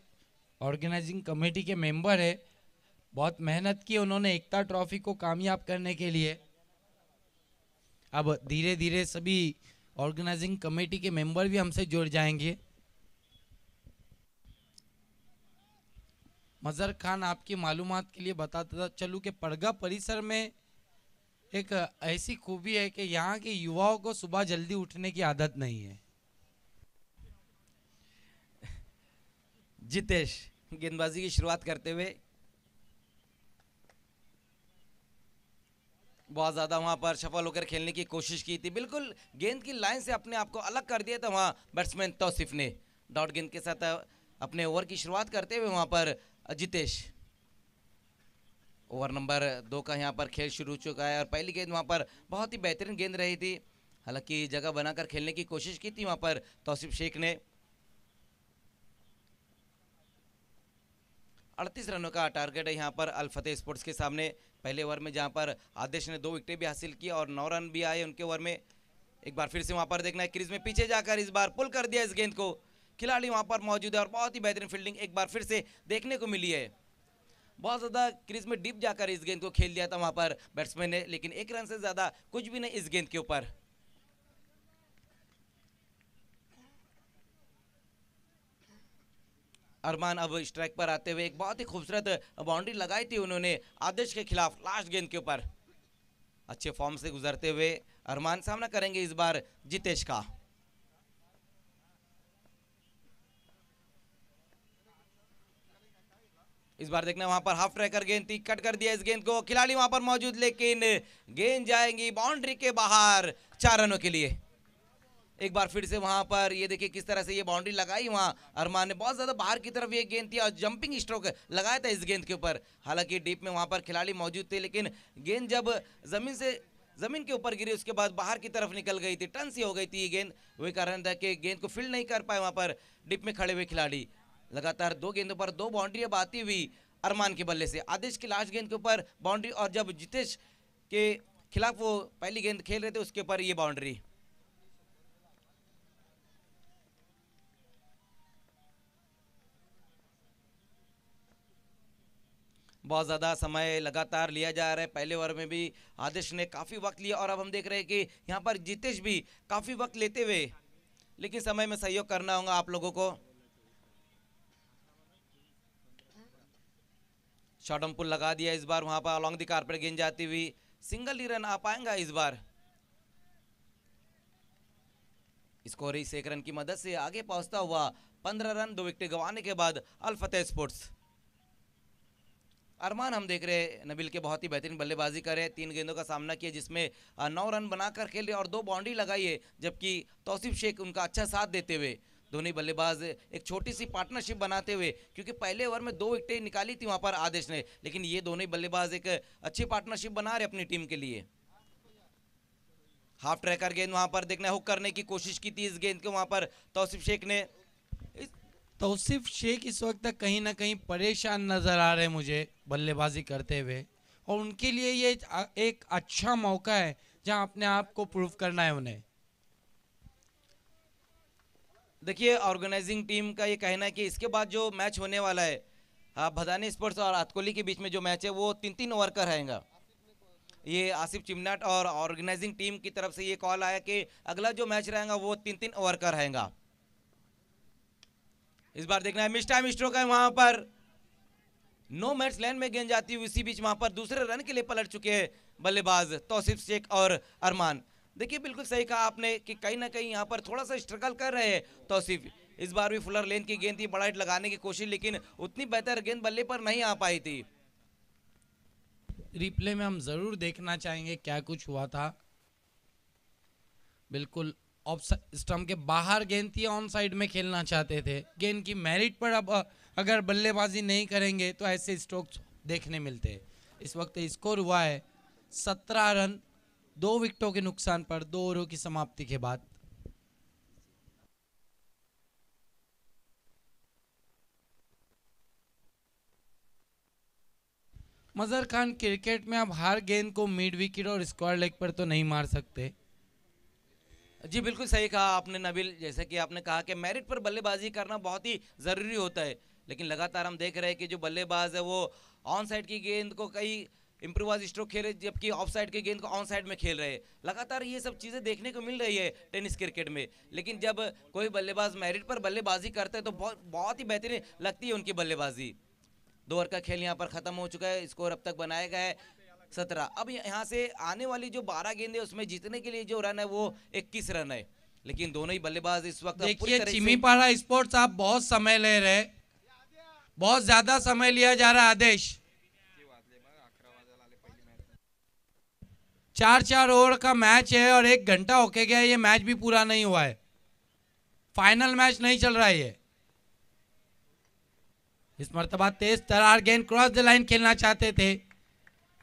ऑर्गेनाइजिंग कमेटी के मेंबर है। बहुत मेहनत की उन्होंने एकता ट्रॉफी को कामयाब करने के लिए। अब धीरे धीरे सभी ऑर्गेनाइजिंग कमेटी के मेंबर भी हमसे जुड़ जाएंगे। मजहर खान आपकी मालूमात के लिए बताता चलूं कि परगा परिसर में एक ऐसी खूबी है कि यहाँ के युवाओं को सुबह जल्दी उठने की आदत नहीं है। जितेश गेंदबाजी की शुरुआत करते हुए बहुत ज़्यादा वहां पर सफल होकर खेलने की कोशिश की थी। बिल्कुल गेंद की लाइन से अपने आप को अलग कर दिया था वहां बैट्समैन तौसीफ ने। डॉट गेंद के साथ अपने ओवर की शुरुआत करते हुए वहां पर जितेश। ओवर नंबर 2 का यहाँ पर खेल शुरू हो चुका है और पहली गेंद वहां पर बहुत ही बेहतरीन गेंद रही थी। हालांकि जगह बनाकर खेलने की कोशिश की थी वहां पर तौसीफ शेख ने। 38 रनों का टारगेट है यहाँ पर अल फतेह स्पोर्ट्स के सामने। पहले ओवर में जहाँ पर आदेश ने 2 विकेटें भी हासिल की और 9 रन भी आए उनके ओवर में। एक बार फिर से वहाँ पर देखना है, क्रीज में पीछे जाकर इस बार पुल कर दिया इस गेंद को, खिलाड़ी वहाँ पर मौजूद है और बहुत ही बेहतरीन फील्डिंग एक बार फिर से देखने को मिली है। बहुत ज़्यादा क्रीज में डीप जाकर इस गेंद को खेल दिया था वहाँ पर बैट्समैन ने, लेकिन 1 रन से ज़्यादा कुछ भी नहीं इस गेंद के ऊपर। अरमान अब स्ट्राइक पर आते हुए एक बहुत ही खूबसूरत बाउंड्री लगाई थी उन्होंने आदेश के खिलाफ लास्ट गेंद के ऊपर। अच्छे फॉर्म से गुजरते हुए अरमान सामना करेंगे इस बार जितेश का। इस बार देखना वहां पर हाफ ट्रैकर गेंद थी, कट कर दिया इस गेंद को, खिलाड़ी वहां पर मौजूद लेकिन गेंद जाएंगी बाउंड्री के बाहर 4 रनों के लिए। एक बार फिर से वहां पर ये देखिए किस तरह से ये बाउंड्री लगाई वहां अरमान ने, बहुत ज्यादा बाहर की तरफ ये गेंद थी और जंपिंग स्ट्रोक लगाया था इस गेंद के ऊपर। हालांकि डीप में वहां पर खिलाड़ी मौजूद थे, लेकिन गेंद जब जमीन के ऊपर गिरी उसके बाद बाहर की तरफ निकल गई थी, टर्न सी हो गई थी ये गेंद। वही कारण था कि गेंद को फील्ड नहीं कर पाए वहां पर डीप में खड़े हुए खिलाड़ी। लगातार 2 गेंदों पर 2 बाउंड्री अब आती हुई अरमान के बल्ले से। आदेश की लास्ट गेंद के ऊपर बाउंड्री और जब जितेश के खिलाफ वो पहली गेंद खेल रहे थे उसके ऊपर ये बाउंड्री। बहुत ज़्यादा समय लगातार लिया जा रहा है। पहले ओवर में भी आदेश ने काफ़ी वक्त लिया और अब हम देख रहे हैं कि यहाँ पर जितेश भी काफ़ी वक्त लेते हुए, लेकिन समय में सहयोग करना होगा आप लोगों को। शॉर्ट पुल लगा दिया इस बार, वहां पर अलॉन्ग द कारपेट गेंद जाती हुई, सिंगल ही रन आ पाएगा इस बार। स्कोर इस 1 रन की मदद से आगे पहुंचता हुआ 15 रन 2 विकेट गंवाने के बाद अल फतेह स्पोर्ट्स। अरमान हम देख रहे हैं नबील के बहुत ही बेहतरीन बल्लेबाजी करे, 3 गेंदों का सामना किया जिसमें 9 रन बनाकर खेले और 2 बाउंड्री लगाई है, जबकि तौसीफ शेख उनका अच्छा साथ देते हुए दोनों बल्लेबाज एक छोटी सी पार्टनरशिप बनाते हुए, क्योंकि पहले ओवर में 2 विकेटें निकाली थी वहां पर आदेश ने, लेकिन ये दोनों बल्लेबाज एक अच्छी पार्टनरशिप बना रहे अपनी टीम के लिए। हाफ ट्रैकर गेंद वहां पर देखना हुक करने की कोशिश की थी इस गेंद को वहां पर तौसीफ शेख ने। तौसीफ शेख इस वक्त तक कहीं ना कहीं परेशान नजर आ रहे हैं मुझे बल्लेबाजी करते हुए, और उनके लिए ये एक अच्छा मौका है जहां अपने आप को प्रूव करना है उन्हें। देखिए ऑर्गेनाइजिंग टीम का ये कहना है कि इसके बाद जो मैच होने वाला है भदानी स्पोर्ट्स और अतकोली के बीच में जो मैच है वो 3-3 ओवर का रहेगा। ये आसिफ चिमनाट और ऑर्गेनाइजिंग टीम की तरफ से ये कॉल आया कि अगला जो मैच रहेगा वो 3-3 ओवर का रहेगा। इस बार देखना है मिस टाइम स्ट्रोक है वहां पर, नो मैच लाइन में गेंद जाती हुई, इसी बीच वहां पर दूसरे रन के लिए पलट चुके हैं बल्लेबाज तौसीफ शेख और अरमान। देखिए बिल्कुल सही कहा आपने कि कहीं ना कहीं यहाँ पर थोड़ा सा स्ट्रगल कर रहे हैं तौसीफ। इस बार भी फुलर लेन की गेंद थी, बड़ा हिट लगाने की कोशिश, लेकिन उतनी बेहतर गेंद बल्ले पर नहीं आ पाई थी। रिप्ले में हम जरूर देखना चाहेंगे क्या कुछ हुआ था। बिल्कुल ऑफ स्टंप के बाहर गेंद थी, ऑन साइड में खेलना चाहते थे। गेंद की मेरिट पर अब अगर बल्लेबाजी नहीं करेंगे तो ऐसे स्ट्रोक्स देखने मिलते हैं। इस वक्त स्कोर हुआ है 17 रन 2 विकेटों के नुकसान पर 2 ओवरों की समाप्ति के बाद। मजहर खान, क्रिकेट में आप हर गेंद को मिड विकेट और स्क्वायर लेग पर तो नहीं मार सकते। जी बिल्कुल सही कहा आपने नबील, जैसे कि आपने कहा कि मेरिट पर बल्लेबाजी करना बहुत ही ज़रूरी होता है, लेकिन लगातार हम देख रहे हैं कि जो बल्लेबाज है वो ऑन साइड की गेंद को कई इम्प्रोवाइज स्ट्रोक खेल रहे, जबकि ऑफ साइड की गेंद को ऑन साइड में खेल रहे हैं। लगातार ये सब चीज़ें देखने को मिल रही है टेनिस क्रिकेट में, लेकिन जब कोई बल्लेबाज मेरिट पर बल्लेबाजी करते हैं तो बहुत ही बेहतरीन लगती है उनकी बल्लेबाजी। 2 ओवर का खेल यहाँ पर ख़त्म हो चुका है, स्कोर अब तक बनाया गया है 17। अब यहाँ से आने वाली जो 12 गेंदें उसमें जीतने के लिए जो रन है वो 21 रन है, लेकिन दोनों ही बल्लेबाज इस वक्त देखिए चिमीपाड़ा स्पोर्ट्स आप बहुत समय ले रहे, बहुत ज्यादा समय लिया जा रहा है। आदेश 4-4 ओवर का मैच है और 1 घंटा होके गया, ये मैच भी पूरा नहीं हुआ है, फाइनल मैच नहीं चल रहा है ये। इस मर्तबा तेज तरार गेंद क्रॉस द लाइन खेलना चाहते थे,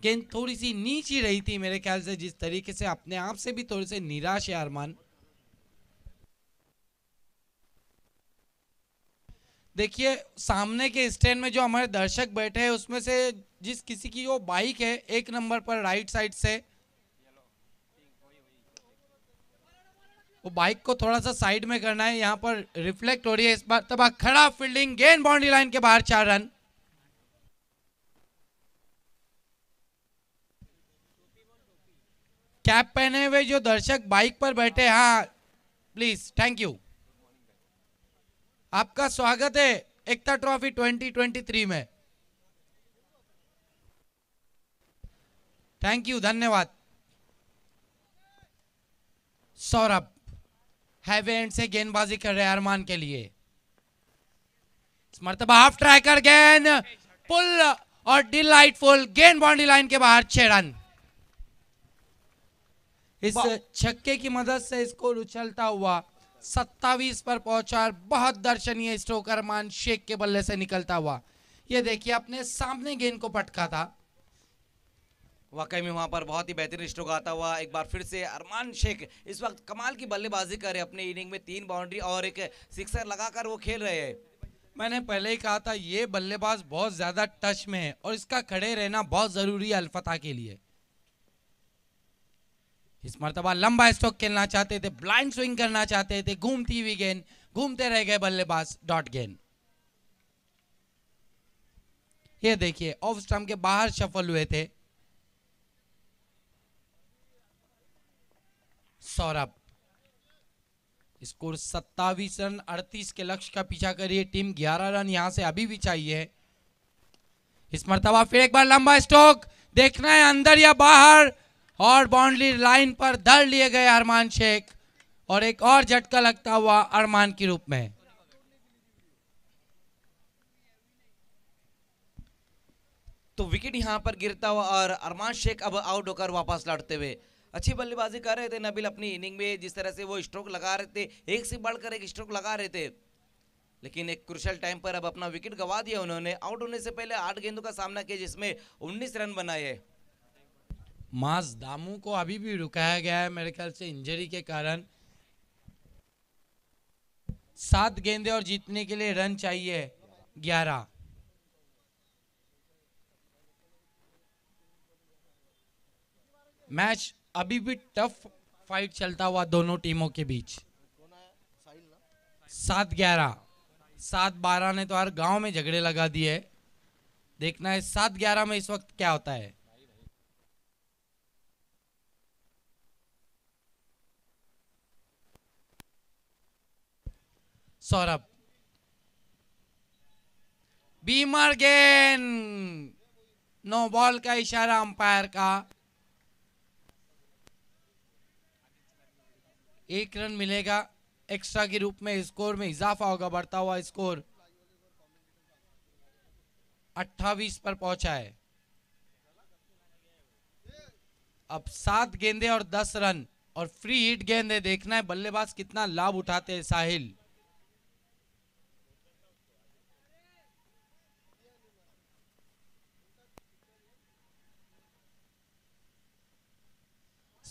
गेंद थोड़ी सी नीचे रही थी मेरे ख्याल से, जिस तरीके से अपने आप से भी थोड़े से निराश है अरमान। देखिए सामने के स्टैंड में जो हमारे दर्शक बैठे हैं उसमें से जिस किसी की जो बाइक है 1 नंबर पर राइट साइड से, वो बाइक को थोड़ा सा साइड में करना है। यहाँ पर रिफ्लेक्ट हो रही है इस बार। तब खड़ा फील्डिंग, गेंद बाउंड्री लाइन के बाहर, 4 रन। कैप पहने हुए जो दर्शक बाइक पर बैठे, हाँ प्लीज, थैंक यू, आपका स्वागत है एकता ट्रॉफी 2023 में। थैंक यू, धन्यवाद। सौरभ हैवी एंड से गेंदबाजी कर रहे हैं अरमान के लिए। इस मर्तबा हाफ ट्रैकर गेंद, पुल और डिलाइटफुल, गेंद बाउंड्री लाइन के बाहर, 6 रन। इस छक्के की मदद से स्कोर उछलता हुआ 27 पर पहुंचा और बहुत दर्शनीय स्ट्रोक अरमान शेख के बल्ले से निकलता हुआ। ये देखिए अपने सामने गेंद को पटका था। वाकई में वहां पर बहुत ही बेहतरीन स्ट्रोक आता हुआ एक बार फिर से अरमान शेख इस वक्त कमाल की बल्लेबाजी कर रहे हैं। अपने इनिंग में 3 बाउंड्री और एक सिक्सर लगाकर वो खेल रहे हैं। मैंने पहले ही कहा था ये बल्लेबाज बहुत ज्यादा टच में है और इसका खड़े रहना बहुत जरूरी है अल्फता के लिए। इस मर्तबा लंबा स्ट्रोक खेलना चाहते थे, ब्लाइंड स्विंग करना चाहते थे, घूमती हुई गेंद, घूमते रह गए बल्लेबाज, डॉट गेंद। ये देखिए ऑफ स्टंप के बाहर शफल हुए थे। सौरभ, स्कोर 27 रन, 38 के लक्ष्य का पीछा करिए टीम। 11 रन यहां से अभी भी चाहिए। इस मर्तबा फिर एक बार लंबा स्ट्रोक, देखना है अंदर या बाहर, और बाउंड्री लाइन पर धर लिए गए अरमान शेख, और एक और झटका लगता हुआ अरमान के रूप में। तो विकेट यहां पर गिरता हुआ और अरमान शेख अब आउट होकर वापस लौटते हुए अच्छी बल्लेबाजी कर रहे थे नबील अपनी इनिंग में। जिस तरह से वो स्ट्रोक लगा रहे थे, एक से बढ़कर एक स्ट्रोक लगा रहे थे, लेकिन एक क्रूशियल टाइम पर अब अपना विकेट गंवा दिया उन्होंने। आउट होने से पहले 8 गेंदों का सामना किया जिसमें 19 रन बनाए। मास दामू को अभी भी रुकाया गया है मेरे ख्याल से इंजरी के कारण। 7 गेंदे और जीतने के लिए रन चाहिए 11। मैच अभी भी टफ फाइट चलता हुआ दोनों टीमों के बीच। 7-11, 7-12 ने तो हर गांव में झगड़े लगा दिए। देखना है 7-11 में इस वक्त क्या होता है। सौरभ, बीमर गेंद, नो बॉल का इशारा अंपायर का। 1 रन मिलेगा एक्स्ट्रा के रूप में, स्कोर में इजाफा होगा, बढ़ता हुआ स्कोर 28 पर पहुंचा है। अब 7 गेंदे और 10 रन और फ्री हिट गेंद है। देखना है बल्लेबाज कितना लाभ उठाते हैं। साहिल,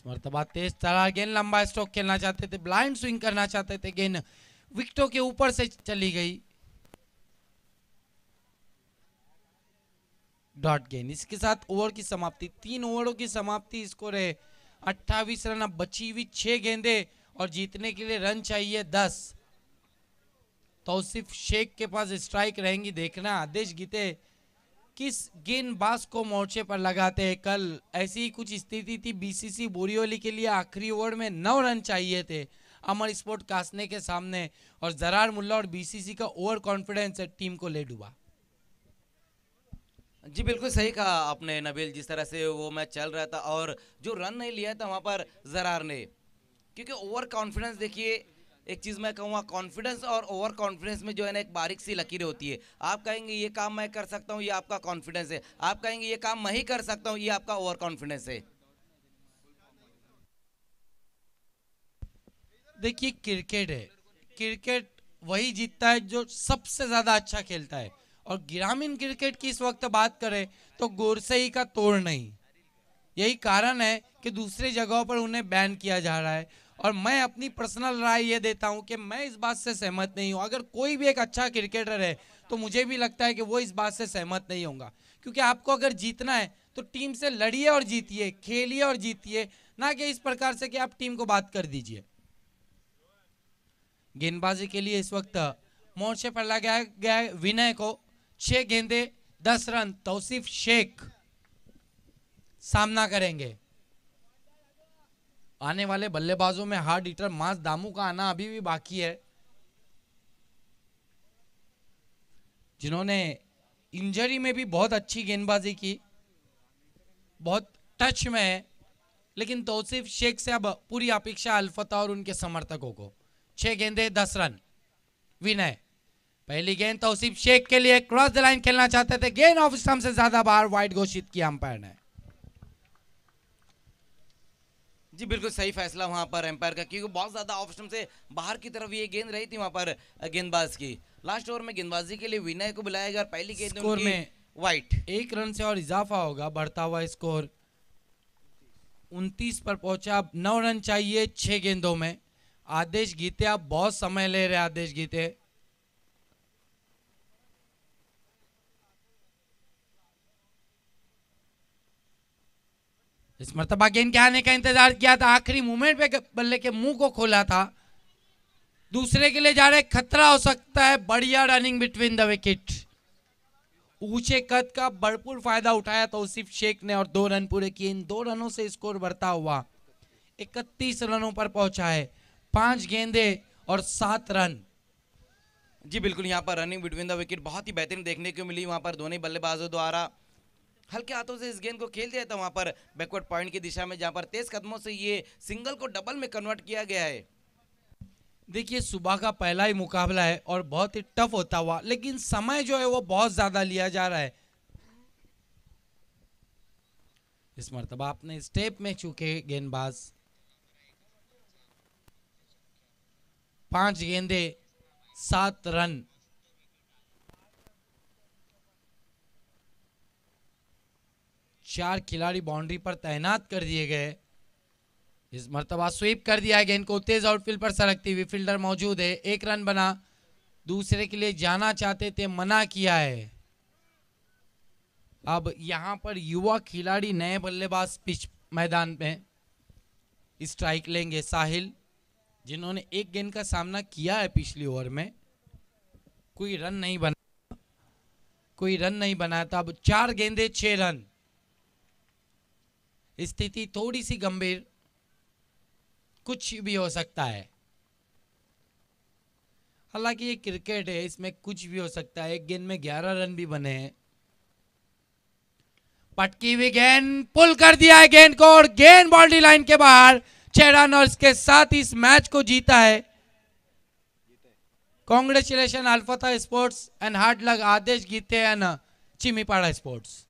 मर्तबा तेज तरार गेंद, लंबा स्ट्रोक खेलना चाहते थे, ब्लाइंड स्विंग करना चाहते थे, गेंद विकेटों के ऊपर से चली गई, डॉट गेंद। इसके साथ ओवर की समाप्ति, 3 ओवरों की समाप्ति, स्कोर है 28 रन। अब बची हुई 6 गेंदे और जीतने के लिए रन चाहिए 10। तौसीफ शेख के पास स्ट्राइक रहेंगी। देखना आदेश गीते किस गेंदबाज को मोर्चे पर लगाते हैं। कल ऐसी ही कुछ स्थिति थी बीसीसी बोरिवली के लिए। आखिरी ओवर में 9 रन चाहिए थे अमर स्पोर्ट कासने के सामने, और जरार मुल्ला और बीसीसी का ओवर कॉन्फिडेंस टीम को ले डूबा। जी बिल्कुल सही कहा आपने नबील। जिस तरह से वो मैच चल रहा था और जो रन नहीं लिया था वहां पर जरार ने, क्योंकि ओवर कॉन्फिडेंस, देखिए एक चीज मैं कहूँगा, कॉन्फिडेंस और ओवर कॉन्फिडेंस में जो है ना एक बारीक सी लकीरें होती है। आप कहेंगे ये काम मैं कर सकता हूँ, ये आपका कॉन्फिडेंस है। आप कहेंगे ये काम मैं ही कर सकता हूँ, ये आपका ओवर कॉन्फिडेंस है। देखिए क्रिकेट है, क्रिकेट वही जीतता है जो सबसे ज्यादा अच्छा खेलता है। और ग्रामीण क्रिकेट की इस वक्त बात करें तो गोरसई का तोड़ नहीं। यही कारण है कि दूसरी जगहों पर उन्हें बैन किया जा रहा है। और मैं अपनी पर्सनल राय ये देता हूं कि मैं इस बात से सहमत नहीं हूं। अगर कोई भी एक अच्छा क्रिकेटर है तो मुझे भी लगता है कि वो इस बात से सहमत नहीं होगा, क्योंकि आपको अगर जीतना है तो टीम से लड़िए और जीतिए, खेलिए और जीतिए, ना कि इस प्रकार से कि आप टीम को बात कर दीजिए। गेंदबाजी के लिए इस वक्त मोर्चे पर लगाया गया विनय को। 6 गेंदे 10 रन तौसीफ शेख सामना करेंगे। आने वाले बल्लेबाजों में हार्ड हिटर मास दामू का आना अभी भी बाकी है, जिन्होंने इंजरी में भी बहुत अच्छी गेंदबाजी की, बहुत टच में है। लेकिन तौसीफ शेख से अब पूरी अपेक्षा अल्फता और उनके समर्थकों को। 6 गेंदे 10 रन विनय। पहली गेंद तौसीफ शेख के लिए, क्रॉस द लाइन खेलना चाहते थे, गेंद ऑफ स्टंप से ज्यादा बाहर, वाइड घोषित किया अंपायर ने। जी बिल्कुल सही फैसला वहां पर एम्पायर का, क्योंकि बहुत ज्यादा ऑफ स्टंप से बाहर की तरफ ये गेंद रही थी वहां पर गेंदबाज की। लास्ट ओवर में गेंदबाजी के लिए विनय को बुलाया गया और पहली गेंद स्कोर में वाइट। 1 रन से और इजाफा होगा, बढ़ता हुआ स्कोर 29 पर पहुंचा। अब 9 रन चाहिए 6 गेंदों में। आदेश गीते आप बहुत समय ले रहे, आदेश गीते। इस मरतबा गेंद के आने का इंतजार किया था, आखिरी मोमेंट पे बल्ले के मुंह को खोला था। दूसरे के लिए जा रहे, खतरा हो सकता है। बढ़िया रनिंग बिटवीन द विकेट, ऊंचे कद का भरपूर फायदा उठाया तौसीफ शेख ने और 2 रन पूरे किए। इन 2 रनों से स्कोर बढ़ता हुआ 31 रनों पर पहुंचा है। 5 गेंदे और 7 रन। जी बिल्कुल, यहाँ पर रनिंग बिटवीन द विकेट बहुत ही बेहतरीन देखने को मिली वहां पर दोनों ही बल्लेबाजों द्वारा। हल्के हाथों से इस गेंद को खेल दिया था वहां पर बैकवर्ड पॉइंट की दिशा में, जहां पर तेज कदमों से ये सिंगल को डबल में कन्वर्ट किया गया है। देखिए सुबह का पहला ही मुकाबला है और बहुत ही टफ होता हुआ, लेकिन समय जो है वो बहुत ज्यादा लिया जा रहा है। इस मरतबा अपने स्टेप में चूके गेंदबाज। 5 गेंदे 7 रन। चार खिलाड़ी बाउंड्री पर तैनात कर दिए गए। इस मर्तबा स्वीप कर दिया है गेंद को, तेज आउटफील्ड पर सरकती हुई, फील्डर मौजूद है। 1 रन बना, दूसरे के लिए जाना चाहते थे, मना किया है। अब यहां पर युवा खिलाड़ी नए बल्लेबाज पिच मैदान में स्ट्राइक लेंगे। साहिल, जिन्होंने 1 गेंद का सामना किया है पिछली ओवर में, कोई रन नहीं बना था। अब 4 गेंदे 6 रन। स्थिति थोड़ी सी गंभीर, कुछ भी हो सकता है। हालांकि ये क्रिकेट है, इसमें कुछ भी हो सकता है। 1 गेंद में 11 रन भी बने हैं। पटकी हुई गेंद, पुल कर दिया है गेंद को और गेंद बाउंड्री लाइन के बाहर। 6 रन और इसके साथ इस मैच को जीता है। Congratulation Alfata sports and hard luck Adesh Gite and Chimipada sports.